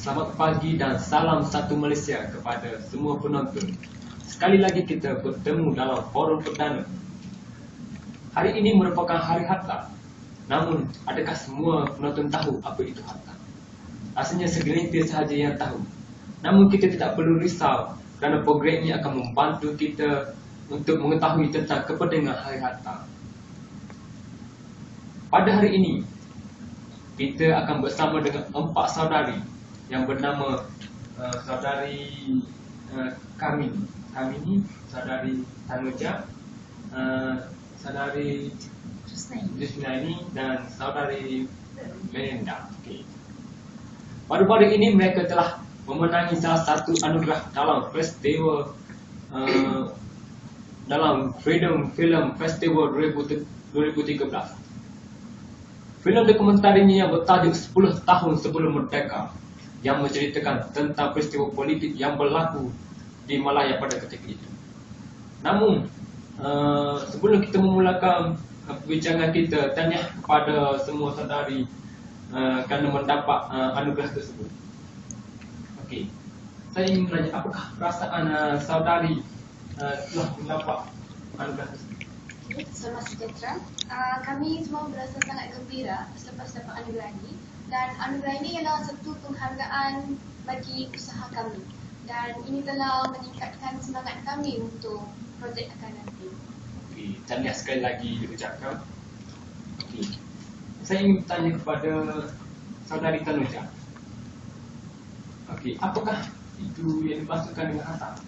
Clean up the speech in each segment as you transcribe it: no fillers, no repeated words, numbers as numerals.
Selamat pagi dan salam satu Malaysia kepada semua penonton. Sekali lagi kita bertemu dalam forum perdana. Hari ini merupakan hari harta. Namun, adakah semua penonton tahu apa itu harta? Rasanya segelintir sahaja yang tahu. Namun kita tidak perlu risau kerana program ini akan membantu kita untuk mengetahui tentang kepentingan hari harta. Pada hari ini, kita akan bersama dengan 4 saudari yang bernama saudari Kamini, saudari Tanuja, saudari Jusnaini dan saudari Melinda. Okay. Baru-baru ini mereka telah memenangi salah satu anugerah dalam festival dalam Freedom Film Festival 2013. Filem dokumentarinya yang bertajuk 10 tahun sebelum merdeka, yang menceritakan tentang peristiwa politik yang berlaku di Malaya pada ketika itu. Namun, sebelum kita memulakan perbincangan kita, tanya kepada semua saudari kerana mendapat anugerah tersebut. Okey, saya ingin menanya, apakah perasaan saudari telah mendapat anugerah tersebut? Selamat sejahtera. Kami semua berasa sangat gembira selepas dapat anugerah ini. Dan anugerah ini ialah satu penghargaan bagi usaha kami. Dan ini telah meningkatkan semangat kami untuk projek akan nanti. Okey, tahniah sekali lagi diucapkan. Okey, saya ingin bertanya kepada saudari Tanuja. Okey, apakah itu yang dimaksudkan dengan harta?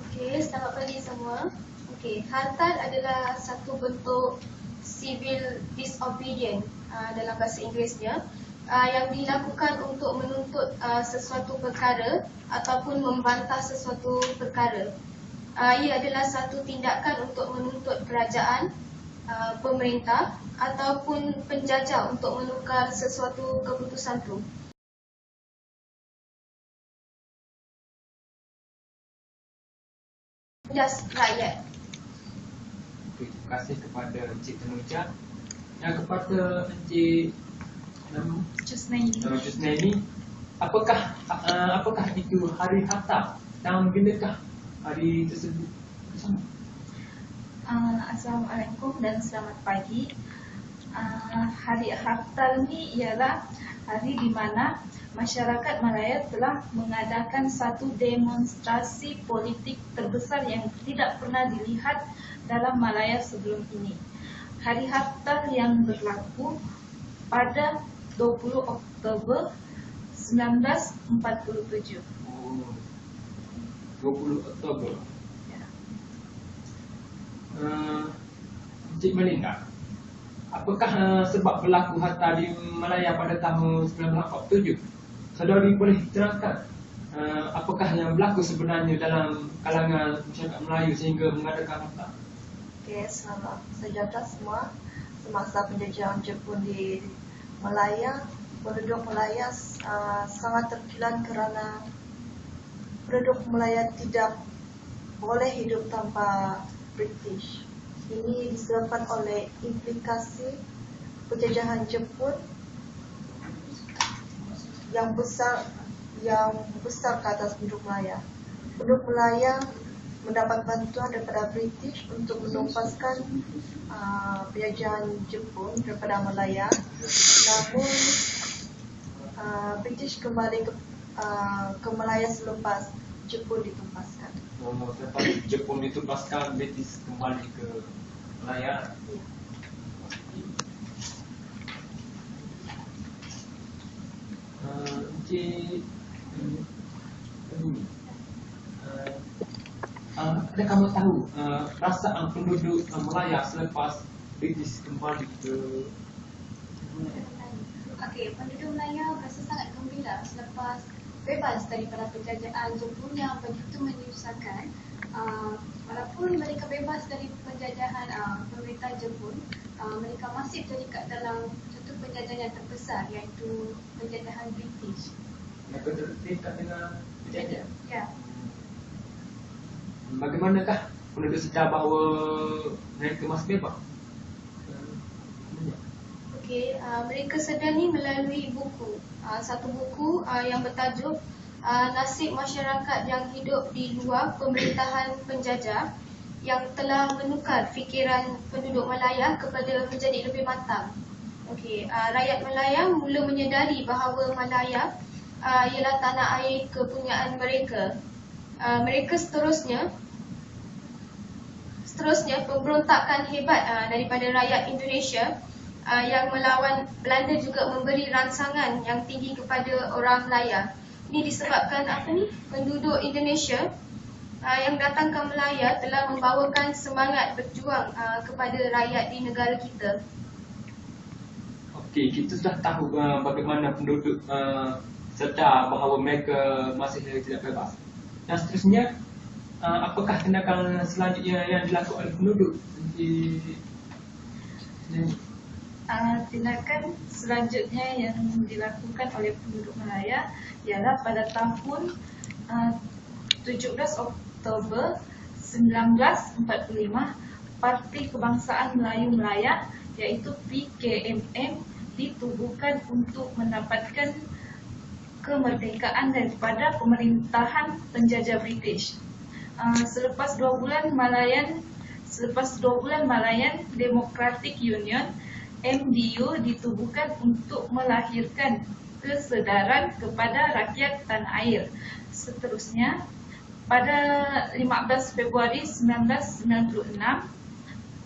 Okey, selamat pagi semua. Okey, harta adalah satu bentuk civil disobedience dalam bahasa Inggerisnya, yang dilakukan untuk menuntut sesuatu perkara ataupun membantah sesuatu perkara. Ia adalah satu tindakan untuk menuntut kerajaan, pemerintah ataupun penjajah untuk menukar sesuatu keputusan itu. Tindas rakyat. Okay, terima kasih kepada Encik Tanuja. Yang kepada Encik Jusnaini, apakah itu hari harta dan bilakah hari tersebut bersama? Assalamualaikum dan selamat pagi. Hari harta ini ialah hari di mana masyarakat Malaya telah mengadakan satu demonstrasi politik terbesar yang tidak pernah dilihat dalam Malaya sebelum ini. Hari harta yang berlaku pada 20 Oktober 1947. 20 Oktober. Ya. Encik Melinda, apakah sebab berlaku harta di Malaya pada tahun 1947? Saudari boleh terangkan apakah yang berlaku sebenarnya dalam kalangan masyarakat Melayu sehingga mengadakan harta? Okey, selamat sejahtera semua. Semasa penjajahan Jepun di Malaya, penduduk Malaya sangat terkilan kerana penduduk Malaya tidak boleh hidup tanpa British. Ini disebabkan oleh implikasi penjajahan Jepun yang besar ke atas penduduk Malaya. Penduduk Malaya mendapat bantuan daripada British untuk menumpaskan penjajahan Jepun daripada Malaya. Namun British kembali ke Malaya selepas Jepun ditumpaskan. Setelah Jepun ditumpaskan, British kembali ke Malaya. Ya. Encik, ada kamu tahu perasaan penduduk Malaya selepas British kembali ke Malaya? Okey, penduduk Malaya berasa sangat gembira selepas bebas daripada penjajahan Jepun yang begitu menyusahkan. Walaupun mereka bebas dari penjajahan pemerintah Jepun, mereka masih terikat dalam satu penjajahan yang terbesar, iaitu penjajahan British. Mereka terikat dengan penjajah. Ya. Bagaimanakah penduduk sedar bahawa mereka masih bebas? Okey, mereka sedar ni melalui buku. Satu buku yang bertajuk Nasib Masyarakat yang Hidup di Luar Pemerintahan Penjajah yang telah menukar fikiran penduduk Malaya kepada menjadi lebih matang. Okey, rakyat Malaya mula menyedari bahawa Malaya ialah tanah air kepunyaan mereka. Mereka seterusnya pemberontakan hebat daripada rakyat Indonesia yang melawan Belanda juga memberi rangsangan yang tinggi kepada orang Melayu. Ini disebabkan penduduk Indonesia yang datang ke Melaya telah membawakan semangat berjuang kepada rakyat di negara kita. Okey, kita sudah tahu bagaimana penduduk sedar bahawa mereka masih tidak bebas. Dan seterusnya, apakah tindakan selanjutnya yang dilakukan oleh penduduk? Tindakan selanjutnya yang dilakukan oleh penduduk Malaya ialah pada tahun 17 Oktober 1945, Parti Kebangsaan Melayu Malaya iaitu PKMM ditubuhkan untuk mendapatkan kemerdekaan daripada pemerintahan penjajah British. Selepas 2 bulan Malayan Democratic Union MDU ditubuhkan untuk melahirkan kesedaran kepada rakyat tanah air. Seterusnya, pada 15 Februari 1996,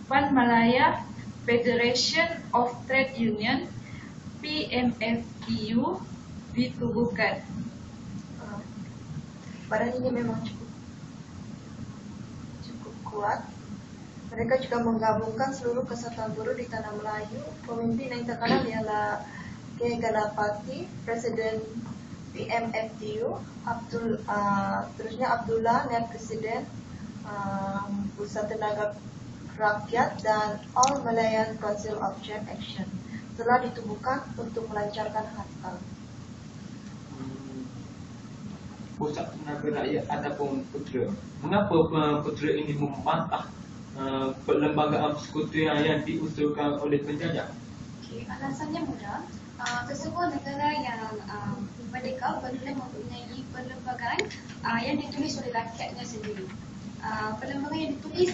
Pan Malaya Federation of Trade Union PMFTU ditubuhkan. Badan ini memang cukup kuat. Mereka juga menggabungkan seluruh kesatuan buruh di tanah Melayu. Pemimpin yang terkenal ialah K. Ganapati, Presiden PMFTU, terusnya Abdullah, Naib Presiden Pusat Tenaga Rakyat, dan All Malayan Council of Joint Action telah ditubuhkan untuk melancarkan hartal. Pusat Tenaga Rakyat ataupun Putera. Mengapa Putera ini membantah perlembagaan persekutuan yang diusulkan oleh penjajah? Okay, alasannya mudah. Kesebuah negara yang merdeka perlulah mempunyai perlembagaan yang ditulis oleh rakyatnya sendiri. Perlembagaan yang ditulis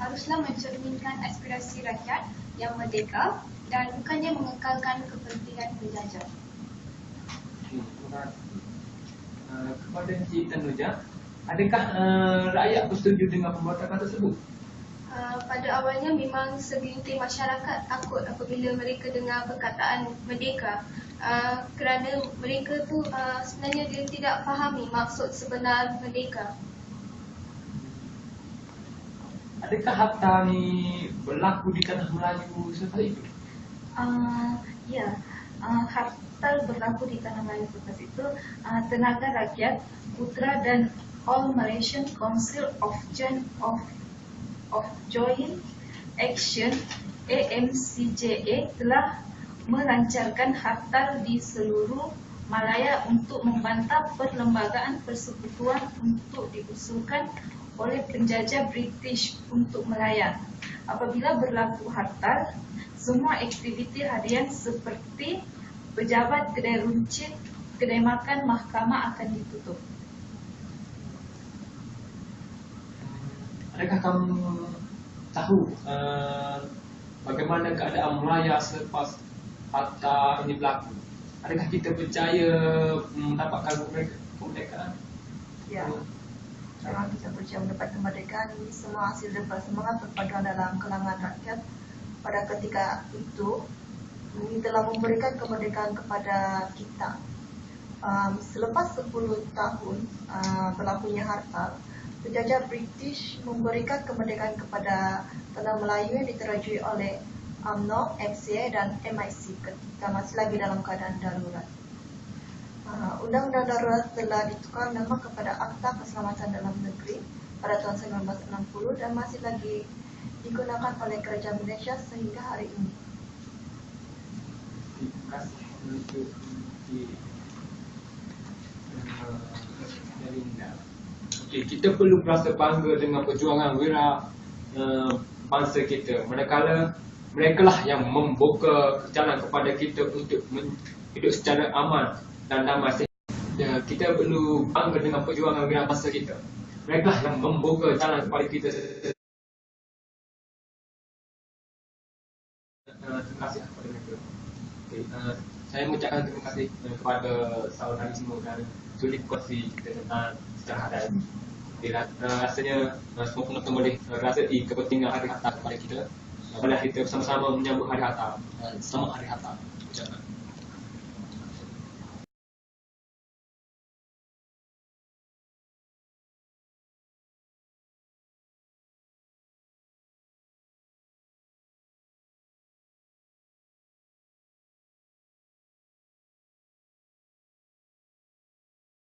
haruslah mencerminkan aspirasi rakyat yang merdeka dan bukannya mengekalkan kepentingan penjajah. Terima kasih. Kepada Encik Tanuja, adakah rakyat bersetuju dengan pemberontakan tersebut? Pada awalnya memang segelintir masyarakat takut apabila mereka dengar perkataan merdeka, kerana mereka tu sebenarnya dia tidak fahami maksud sebenar merdeka. Adakah harta ni berlaku di tanah Melayu selepas itu? Hartal berlaku di tanah Melayu selepas itu. Tenaga Rakyat, Putera dan All Malaysian Council of Joint Action AMCJA telah melancarkan hartal di seluruh Malaya untuk membantah perlembagaan persekutuan untuk diusulkan oleh penjajah British untuk Malaya. Apabila berlaku hartal, semua aktiviti harian seperti pejabat, kedai runcit, kedai makan, mahkamah akan ditutup. Adakah kamu tahu bagaimana keadaan Malaya selepas harta ini berlaku? Adakah kita percaya mendapatkan kemerdekaan? Ya, memang kita percaya mendapat kemerdekaan. Ini semua hasil daripada semangat perpaduan dalam kalangan rakyat pada ketika itu. Ini telah memberikan kemerdekaan kepada kita. Selepas 10 tahun berlakunya hartal, penjajah British memberikan kemerdekaan kepada tanah Melayu yang diterajui oleh UMNO, MCA dan MIC ketika masih lagi dalam keadaan darurat. Undang-undang darurat telah ditukar nama kepada Akta Keselamatan Dalam Negeri pada tahun 1960 dan masih lagi digunakan oleh Kerajaan Malaysia sehingga hari ini. Terima kasih untuk Melinda. Okey, kita perlu berasa bangga dengan perjuangan wira bangsa kita. Manakala mereka lah yang membuka jalan kepada kita untuk hidup secara aman dan damai. Kita perlu bangga dengan perjuangan wira bangsa kita. Mereka lah yang membuka jalan kepada kita. Terima kasih kepada mereka. Okay, saya mengucapkan terima kasih kepada saudara semua dan sudi kongsi kita tentang sejarah adat. Rasanya semua penonton boleh rasai kepentingan hari Hatta kepada kita. Boleh kita bersama-sama menyambut hari Hatta. Selamat hari Hatta.